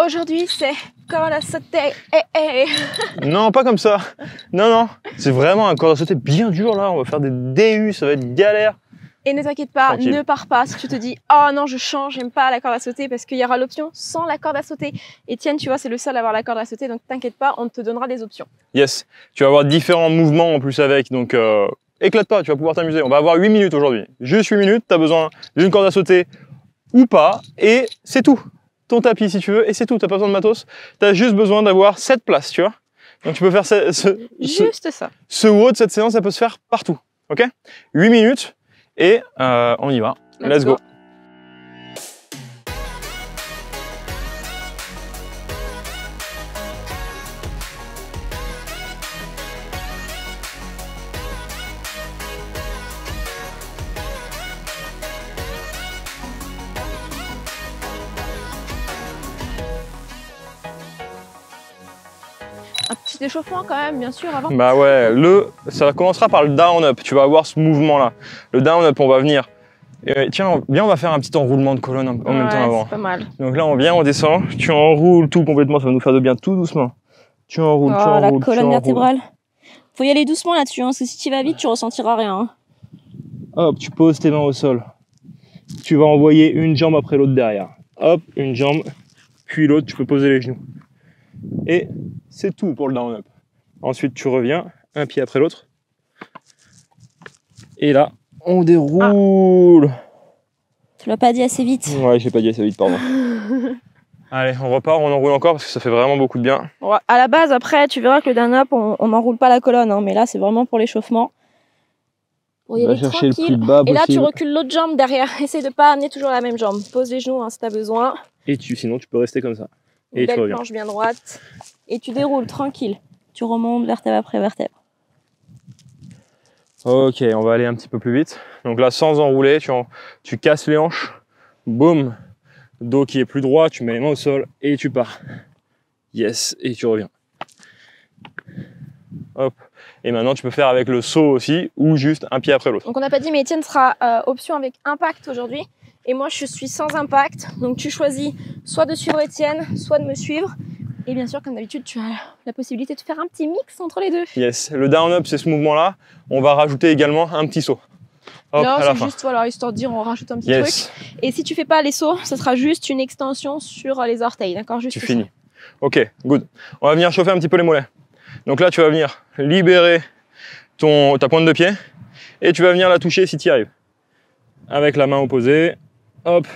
Aujourd'hui, c'est corde à sauter. Non, pas comme ça. Non, non. C'est vraiment un corde à sauter bien dur là. On va faire des DU, ça va être galère. Et ne t'inquiète pas, Tranquille. ne pars pas si tu te dis « Oh non, je change, j'aime pas la corde à sauter » parce qu'il y aura l'option sans la corde à sauter. Etienne, tu vois, c'est le seul à avoir la corde à sauter, donc t'inquiète pas, on te donnera des options. Yes. Tu vas avoir différents mouvements en plus avec, donc éclate pas, tu vas pouvoir t'amuser. On va avoir 8 minutes aujourd'hui. Juste 8 minutes, tu as besoin d'une corde à sauter ou pas, et c'est tout. Ton tapis si tu veux, et c'est tout, tu n'as pas besoin de matos. Tu as juste besoin d'avoir cette place, tu vois. Donc tu peux faire Juste ça. Ce WOD, cette séance, ça peut se faire partout. Ok, 8 minutes, et on y va. Let's go. Un petit échauffement quand même, bien sûr, avant. Bah ouais, ça commencera par le down up, tu vas avoir ce mouvement là. Le down up, on va venir. Et tiens, viens, on va faire un petit enroulement de colonne en même temps avant. C'est pas mal. Donc là, on vient, on descend, tu enroules tout complètement, ça va nous faire de bien tout doucement. Tu enroules, tu enroules. La colonne vertébrale. Faut y aller doucement là-dessus, hein, parce que si tu vas vite, tu ressentiras rien. Hein. Hop, tu poses tes mains au sol. Tu vas envoyer une jambe après l'autre derrière. Hop, une jambe, puis l'autre, tu peux poser les genoux. Et c'est tout pour le down up. Ensuite, tu reviens, un pied après l'autre. Et là, on déroule. Tu l'as pas dit assez vite. Ouais, j'ai pas dit assez vite, pardon. Allez, on repart, on enroule encore parce que ça fait vraiment beaucoup de bien. Ouais, à la base, après, tu verras que le down up, on n'enroule pas la colonne, hein, mais là, c'est vraiment pour l'échauffement. Pour y aller chercher le tranquille. plus bas Et là, tu possible. recules l'autre jambe derrière. Essaye de pas amener toujours la même jambe. Pose les genoux hein, si tu as besoin. Et sinon, tu peux rester comme ça. Et tu Belle reviens. planche bien droite. Et tu déroules tranquille. Tu remontes vertèbre après vertèbre. Ok, on va aller un petit peu plus vite. Donc là, sans enrouler, tu casses les hanches. Boum. Dos qui est plus droit, tu mets les mains au sol et tu pars. Yes, et tu reviens. Hop. Et maintenant, tu peux faire avec le saut aussi ou juste un pied après l'autre. Donc on n'a pas dit, mais Etienne sera option avec impact aujourd'hui. Et moi, je suis sans impact. Donc tu choisis soit de suivre Etienne, soit de me suivre. Et bien sûr, comme d'habitude, tu as la possibilité de faire un petit mix entre les deux. Yes, le down-up, c'est ce mouvement-là. On va rajouter également un petit saut. Hop, Là, à la c'est fin. juste voilà, histoire de dire, on rajoute un petit Yes, truc. Et si tu fais pas les sauts, ce sera juste une extension sur les orteils, d'accord? Juste tu ça. finis. Ok, good. On va venir chauffer un petit peu les mollets. Donc là, tu vas venir libérer ta pointe de pied et tu vas venir la toucher si tu y arrives. Avec la main opposée, hop.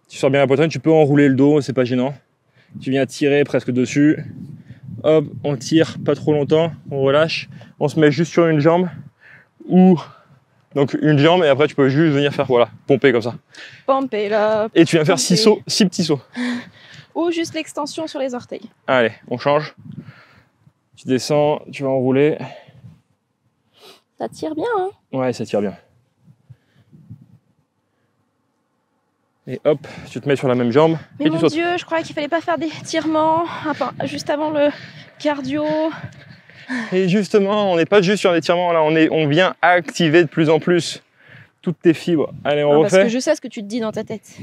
Tu sors bien la poitrine, tu peux enrouler le dos, c'est pas gênant. Tu viens tirer presque dessus. Hop, on tire pas trop longtemps, on relâche. On se met juste sur une jambe ou donc une jambe et après tu peux juste venir faire voilà, pomper comme ça. Pomper là. Et tu viens faire Pomper. 6 petits sauts. Ou juste l'extension sur les orteils. Allez, on change. Tu descends, tu vas enrouler. Ça tire bien, hein. Ouais, ça tire bien. Et hop, tu te mets sur la même jambe Mais et tu mon sautes. Dieu, je croyais qu'il fallait pas faire d'étirements juste avant le cardio. Et justement, on n'est pas juste sur l'étirement là, on vient activer de plus en plus toutes tes fibres. Allez, on Parce refait. que je sais ce que tu te dis dans ta tête.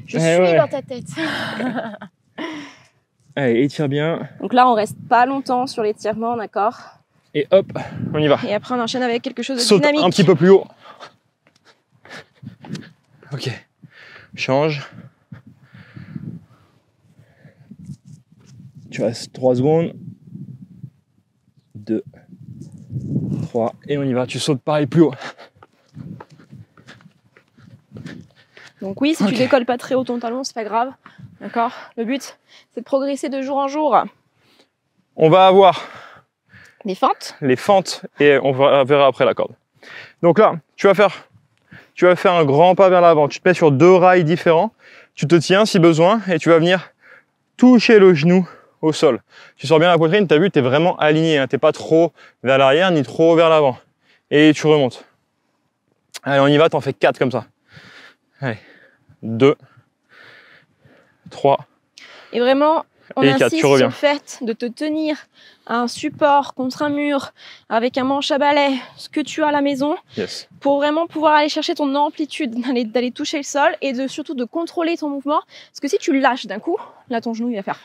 Je Eh suis ouais. dans ta tête. Allez, étire bien. Donc là, on reste pas longtemps sur l'étirement, d'accord? Et hop, on y va. Et après, on enchaîne avec quelque chose de Saute dynamique. un petit peu plus haut. Ok. Change. Tu restes 3 secondes. 2, 3, et on y va. Tu sautes pareil plus haut. Donc oui, si tu décolles pas très haut ton talon, c'est pas grave, d'accord? Le but, c'est de progresser de jour en jour. On va avoir Des fentes. les fentes et on verra après la corde. Donc là, tu vas faire un grand pas vers l'avant. Tu te mets sur 2 rails différents. Tu te tiens si besoin et tu vas venir toucher le genou au sol. Tu sors bien la poitrine, tu as vu, tu es vraiment aligné. Hein, tu n'es pas trop vers l'arrière ni trop vers l'avant. Et tu remontes. Allez, on y va, t'en fais 4 comme ça. Allez, 2, 3. Et vraiment, On Et 4, insiste tu reviens. sur le fait de te tenir à un support contre un mur avec un manche à balai, ce que tu as à la maison, Yes. pour vraiment pouvoir aller chercher ton amplitude, d'aller toucher le sol et surtout de contrôler ton mouvement. Parce que si tu le lâches d'un coup, là ton genou il va faire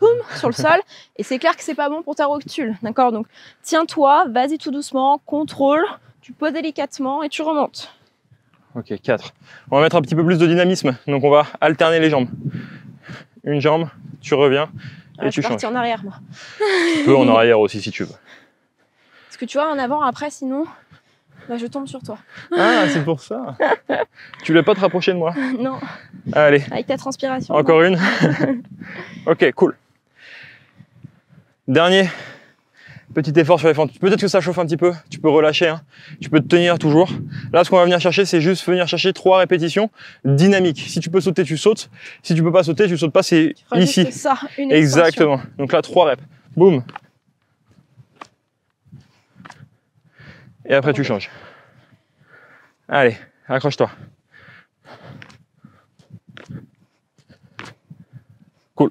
boum sur le sol et c'est clair que c'est pas bon pour ta rotule, d'accord? Donc tiens-toi, vas-y tout doucement, contrôle, tu poses délicatement et tu remontes. Ok, 4. On va mettre un petit peu plus de dynamisme. Donc on va alterner les jambes. Une jambe, tu reviens et Je tu suis partie changes. en arrière moi. Tu peux en arrière aussi si tu veux. Parce que tu vois en avant après sinon, bah, je tombe sur toi. Ah, c'est pour ça. Tu voulais pas te rapprocher de moi. Non, Allez, avec ta transpiration. encore une. Ok, cool. Dernier petit effort sur les fentes. Peut-être que ça chauffe un petit peu. Tu peux relâcher. Hein. Tu peux te tenir toujours. Là, ce qu'on va venir chercher, c'est juste venir chercher 3 répétitions dynamiques. Si tu peux sauter, tu sautes. Si tu peux pas sauter, tu sautes pas. C'est Tu feras ici. juste ça, une extension. Exactement. Donc là, 3 reps. Boum. Et après, tu changes. Allez, accroche-toi. Cool.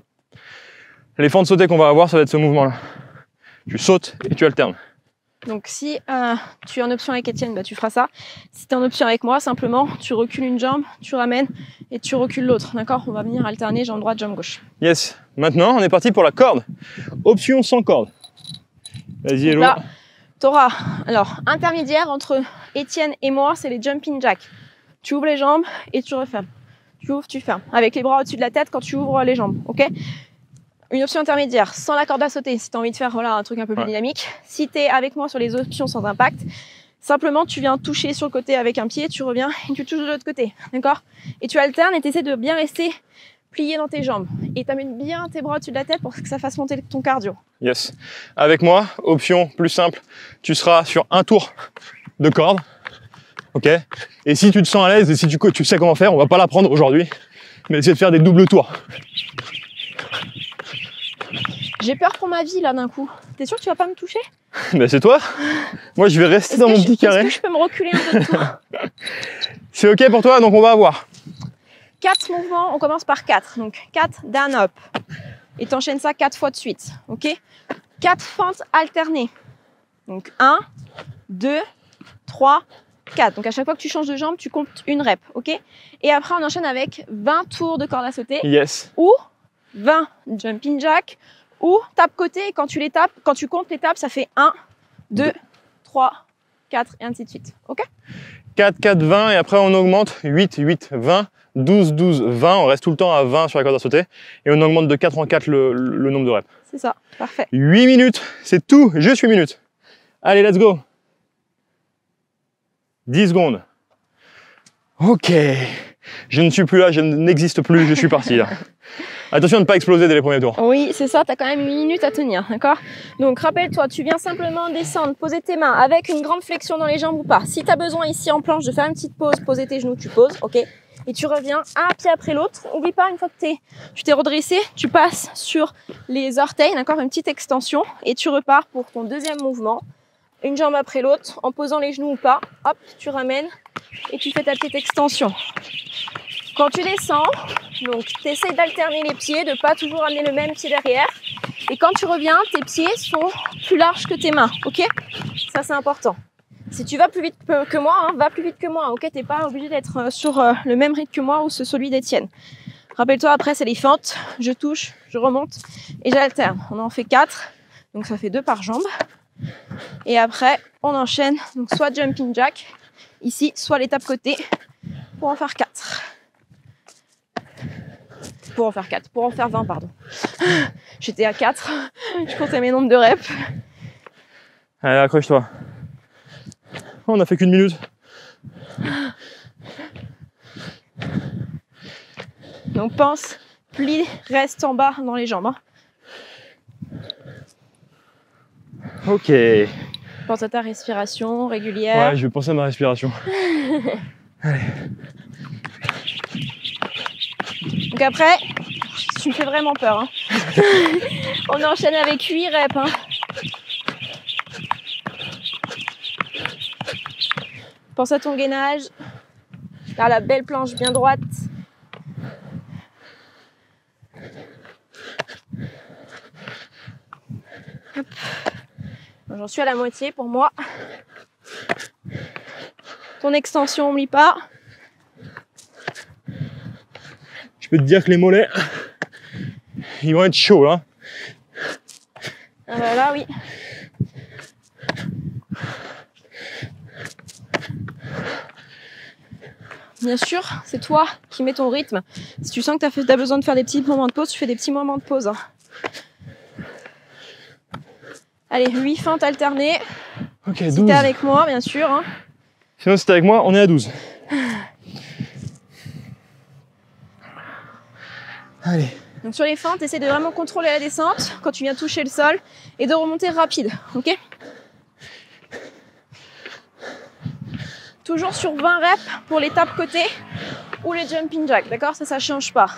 Les fentes sautées qu'on va avoir, ça va être ce mouvement-là. Tu sautes et tu alternes. Donc si tu es en option avec Étienne, bah, tu feras ça. Si tu es en option avec moi, simplement, tu recules une jambe, tu ramènes et tu recules l'autre. D'accord? On va venir alterner jambe droite, jambe gauche. Yes. Maintenant, on est parti pour la corde. Option sans corde. Vas-y, Hello. Là, t'auras, alors, intermédiaire entre Étienne et moi, c'est les jumping jacks. Tu ouvres les jambes et tu refermes. Tu ouvres, tu fermes. Avec les bras au-dessus de la tête quand tu ouvres les jambes. Ok? Une option intermédiaire, sans la corde à sauter, si tu as envie de faire voilà, un truc un peu plus dynamique. Si tu es avec moi sur les options sans impact, simplement tu viens toucher sur le côté avec un pied, tu reviens et tu touches de l'autre côté. D'accord? Et tu alternes et tu essaies de bien rester plié dans tes jambes. Et tu amènes bien tes bras au-dessus de la tête pour que ça fasse monter ton cardio. Yes. Avec moi, option plus simple, tu seras sur un tour de corde. Ok? Et si tu te sens à l'aise et si tu sais comment faire, on va pas l'apprendre aujourd'hui, mais essayer de faire des doubles tours. J'ai peur pour ma vie là d'un coup. T'es sûr que tu vas pas me toucher? Ben c'est toi. Moi je vais rester dans mon petit carré. Est-ce que je peux me reculer un peu de toi? C'est ok pour toi, donc on va avoir 4 mouvements, on commence par 4. Donc 4 down up. Et t'enchaînes ça 4 fois de suite. Ok? 4 fentes alternées. Donc 1, 2, 3, 4. Donc à chaque fois que tu changes de jambe, tu comptes une rep. Ok? Et après on enchaîne avec 20 tours de corde à sauter. yes. Ou 20 jumping jack. Ou tape côté, et quand tu les tapes, quand tu comptes les tapes, ça fait 1, 2, 3, 4 et ainsi de suite. Ok? 4, 4, 20 et après on augmente 8, 8, 20, 12, 12, 20. On reste tout le temps à 20 sur la corde à sauter et on augmente de 4 en 4 le nombre de reps. C'est ça, parfait. 8 minutes, c'est tout, juste 8 minutes. Allez, let's go. 10 secondes. Ok. Je ne suis plus là, je n'existe plus, je suis parti là. Attention à ne pas exploser dès les premiers tours. Oui, c'est ça, tu as quand même 8 minutes à tenir, d'accord? Donc rappelle-toi, tu viens simplement descendre, poser tes mains avec une grande flexion dans les jambes ou pas. Si tu as besoin ici en planche de faire une petite pause, poser tes genoux, tu poses, ok? Et tu reviens un pied après l'autre. Oublie pas, une fois que tu t'es redressé, tu passes sur les orteils, d'accord? Une petite extension et tu repars pour ton deuxième mouvement. Une jambe après l'autre, en posant les genoux ou pas. Hop, tu ramènes et tu fais ta petite extension. Quand tu descends, donc tu essaies d'alterner les pieds, de pas toujours amener le même pied derrière. Et quand tu reviens, tes pieds sont plus larges que tes mains, ok? Ça c'est important. Si tu vas plus vite que moi, hein, va plus vite que moi, ok? T'es pas obligé d'être sur le même rythme que moi ou celui d'Étienne. Rappelle-toi, après c'est les fentes, je touche, je remonte et j'alterne. On en fait 4, donc ça fait 2 par jambe. Et après, on enchaîne, donc soit jumping jack, ici, soit l'étape côté, pour en faire 4. Pour en faire 20, pardon. J'étais à 4, je comptais mes nombres de reps. Allez, accroche-toi. On a fait qu'une minute. Donc pense, plie, reste en bas dans les jambes. Hein. Ok. Pense à ta respiration régulière. Ouais, je vais penser à ma respiration. Allez. Donc après, tu me fais vraiment peur. Hein. On enchaîne avec 8 reps. Hein. Pense à ton gainage. Vers la belle planche bien droite. J'en suis à la moitié pour moi. Ton extension, oublie pas. Je peux te dire que les mollets, ils vont être chauds là. Ah bah là, oui. Bien sûr, c'est toi qui mets ton rythme. Si tu sens que tu as besoin de faire des petits moments de pause, tu fais des petits moments de pause. Hein. Allez, 8 feintes alternées. Ok, si 12. t'es avec moi, bien sûr. Hein. Sinon, si t'es avec moi, on est à 12. Allez. Donc sur les feintes, essaie de vraiment contrôler la descente quand tu viens toucher le sol et de remonter rapide, ok? Toujours sur 20 reps pour les tapes côté ou les jumping jacks, d'accord? Ça change pas.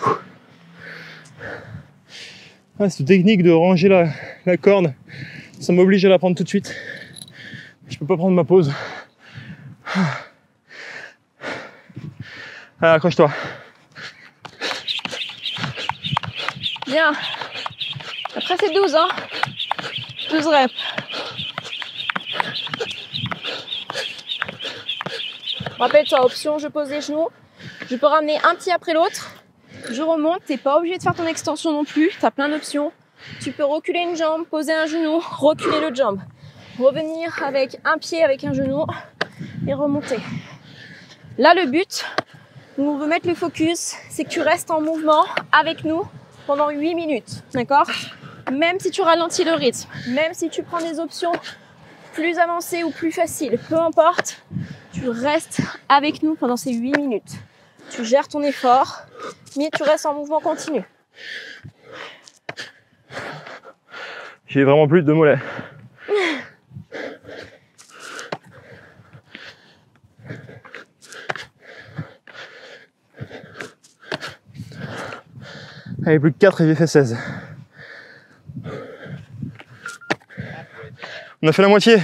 Ah, cette technique de ranger la corde, ça m'oblige à la prendre tout de suite. Je peux pas prendre ma pause. Allez, accroche-toi. Bien. Après c'est 12, hein. 12 reps. Rappelle-toi, option, je pose les genoux. Je peux ramener un pied après l'autre. Je remonte, t'es pas obligé de faire ton extension non plus. T'as plein d'options. Tu peux reculer une jambe, poser un genou, reculer l'autre jambe. Revenir avec un pied, avec un genou et remonter. Là, le but, où on veut mettre le focus, c'est que tu restes en mouvement avec nous pendant 8 minutes, d'accord? Même si tu ralentis le rythme, même si tu prends des options plus avancées ou plus faciles, peu importe, tu restes avec nous pendant ces 8 minutes. Tu gères ton effort, mais tu restes en mouvement continu. J'ai vraiment plus de mollets. Allez, plus que 4 et j'ai fait 16. On a fait la moitié.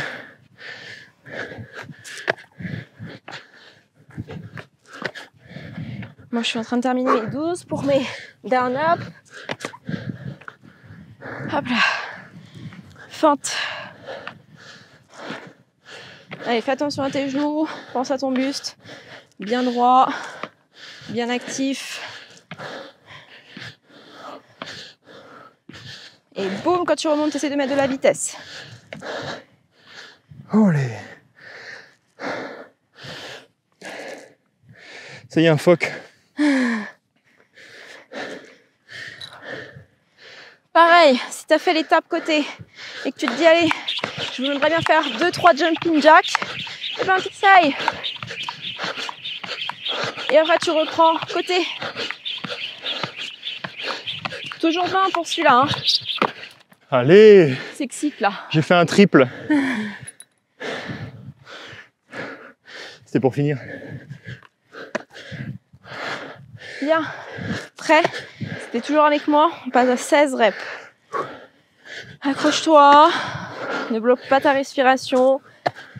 Moi, je suis en train de terminer mes 12 pour mes down up. Hop là. Fente. Allez, fais attention à tes genoux. Pense à ton buste. Bien droit. Bien actif. Et boum, quand tu remontes, essaie de mettre de la vitesse. Olé. Ça y est, un phoque. Pareil, si tu as fait l'étape côté et que tu te dis, allez, je voudrais bien faire 2-3 jumping jacks, et ben tu essayes. Et après, tu reprends côté. Toujours 20 pour celui-là. Hein. Allez, S'excite là. j'ai fait un triple. C'était pour finir. Bien. Prêt? C'était toujours avec moi. On passe à 16 reps. Accroche-toi. Ne bloque pas ta respiration.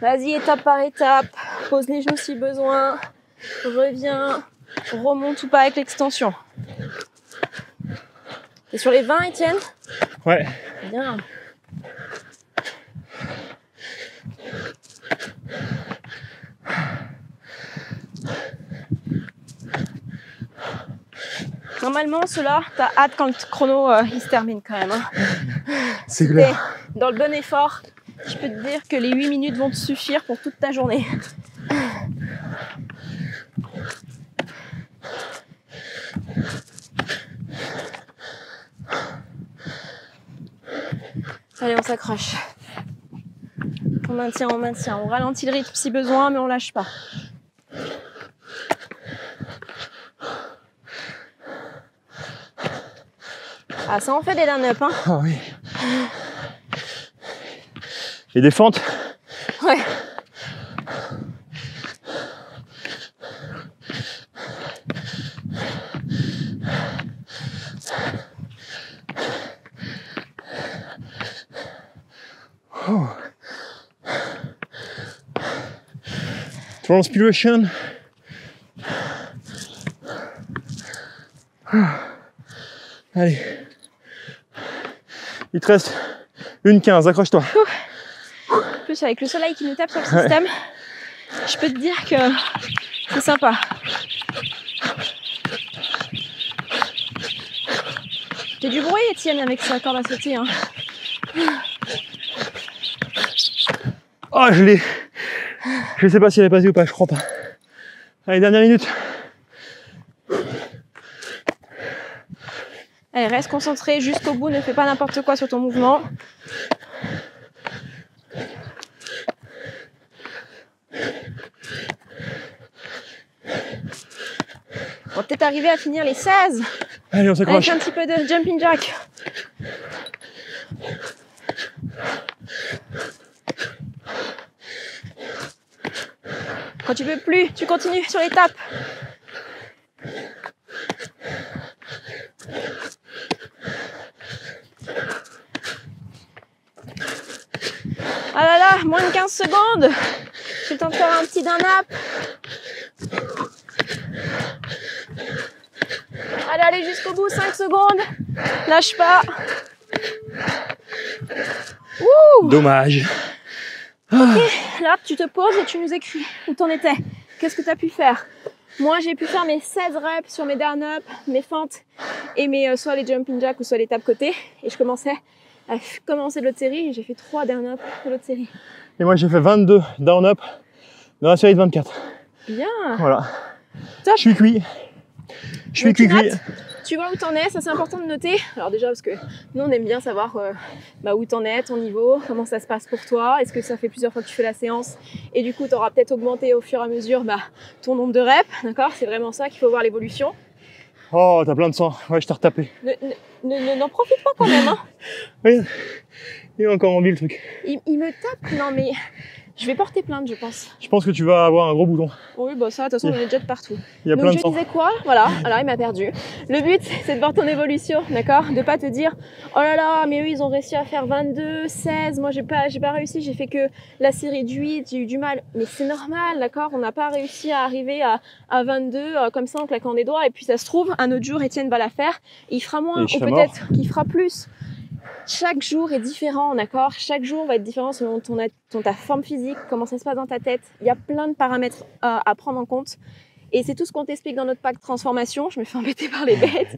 Vas-y, étape par étape. Pose les genoux si besoin. Reviens. Remonte ou pas avec l'extension. T'es sur les 20, Étienne? Ouais. Bien. Normalement, ceux-là, t'as hâte quand le chrono il se termine quand même. Hein. C'est T'es clair. dans le bon effort. Je peux te dire que les 8 minutes vont te suffire pour toute ta journée. Allez, on s'accroche. On maintient, on maintient. On ralentit le rythme si besoin, mais on lâche pas. Ah, ça en fait des down-up, hein. Ah oui. Et des fentes. Ouais. Oh. Transpiration. Allez. Il te reste une 15, accroche-toi. plus avec le soleil qui nous tape sur le système, je peux te dire que c'est sympa. T'as du bruit, Étienne, avec sa corde à sauter. Hein. Oh, je sais pas si elle est passée ou pas, je crois pas. Allez, dernière minute. Allez, reste concentré jusqu'au bout, ne fais pas n'importe quoi sur ton mouvement. On va peut-être arriver à finir les 16. Allez, on s'accroche. Avec un petit peu de jumping jack. Quand tu peux plus, tu continues sur l'étape. Ah là là, moins de 15 secondes. J'ai le temps de faire un petit down-up. Allez jusqu'au bout, 5 secondes. Lâche pas. Ouh. Dommage. Ok, là tu te poses et tu nous écris où t'en étais. Qu'est-ce que tu as pu faire? Moi j'ai pu faire mes 16 reps sur mes down-up, mes fentes et mes soit les jumping jacks ou soit les tapes côté. Et je commençais à commencer de l'autre série et j'ai fait 3 down-up de l'autre série. Et moi j'ai fait 22 down-up dans la série de 24. Bien. Voilà. Top. Je suis cuit. Je suis cuit. Tu vois où t'en es, ça c'est important de noter. Alors déjà parce que nous on aime bien savoir où t'en es, ton niveau, comment ça se passe pour toi, est-ce que ça fait plusieurs fois que tu fais la séance et du coup t'auras peut-être augmenté au fur et à mesure ton nombre de reps, d'accord? C'est vraiment ça qu'il faut voir l'évolution. Oh, t'as plein de sang, ouais je t'ai retapé. N'en profite pas quand même, hein. Oui, il est encore en vie le truc. Il me tape, non mais je vais porter plainte je pense. Je pense que tu vas avoir un gros bouton. Oui bah ça de toute façon on est déjà de partout. Il y a Donc plein de je sang. disais quoi? Voilà, alors il m'a perdu. Le but c'est de voir ton évolution, d'accord? De pas te dire oh là là mais eux ils ont réussi à faire 22, 16, moi j'ai pas réussi, j'ai fait que la série de 8, j'ai eu du mal. Mais c'est normal, d'accord? On n'a pas réussi à arriver à 22 comme ça en claquant des doigts et puis ça se trouve un autre jour Étienne va la faire et il fera moins ou peut-être qu'il fera plus. Chaque jour est différent, d'accord? Chaque jour va être différent selon ta forme physique, comment ça se passe dans ta tête. Il y a plein de paramètres à prendre en compte. Et c'est tout ce qu'on t'explique dans notre pack transformation. Je me fais embêter par les bêtes.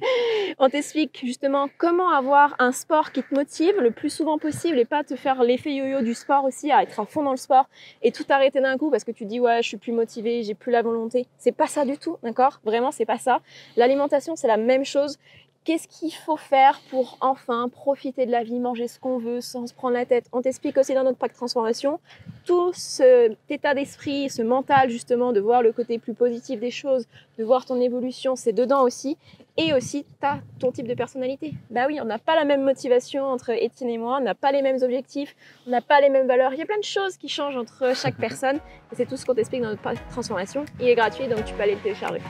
On t'explique justement comment avoir un sport qui te motive le plus souvent possible et pas te faire l'effet yo-yo du sport aussi, à être à fond dans le sport et tout arrêter d'un coup parce que tu dis ouais, je suis plus motivée, j'ai plus la volonté. C'est pas ça du tout, d'accord? Vraiment, c'est pas ça. L'alimentation, c'est la même chose. Qu'est-ce qu'il faut faire pour enfin profiter de la vie, manger ce qu'on veut sans se prendre la tête? On t'explique aussi dans notre pack transformation tout cet état d'esprit, ce mental justement de voir le côté plus positif des choses, de voir ton évolution, c'est dedans aussi. Et aussi, t'as ton type de personnalité. Bah oui, on n'a pas la même motivation entre Étienne et moi, on n'a pas les mêmes objectifs, on n'a pas les mêmes valeurs. Il y a plein de choses qui changent entre chaque personne. Et c'est tout ce qu'on t'explique dans notre pack transformation. Il est gratuit, donc tu peux aller le télécharger.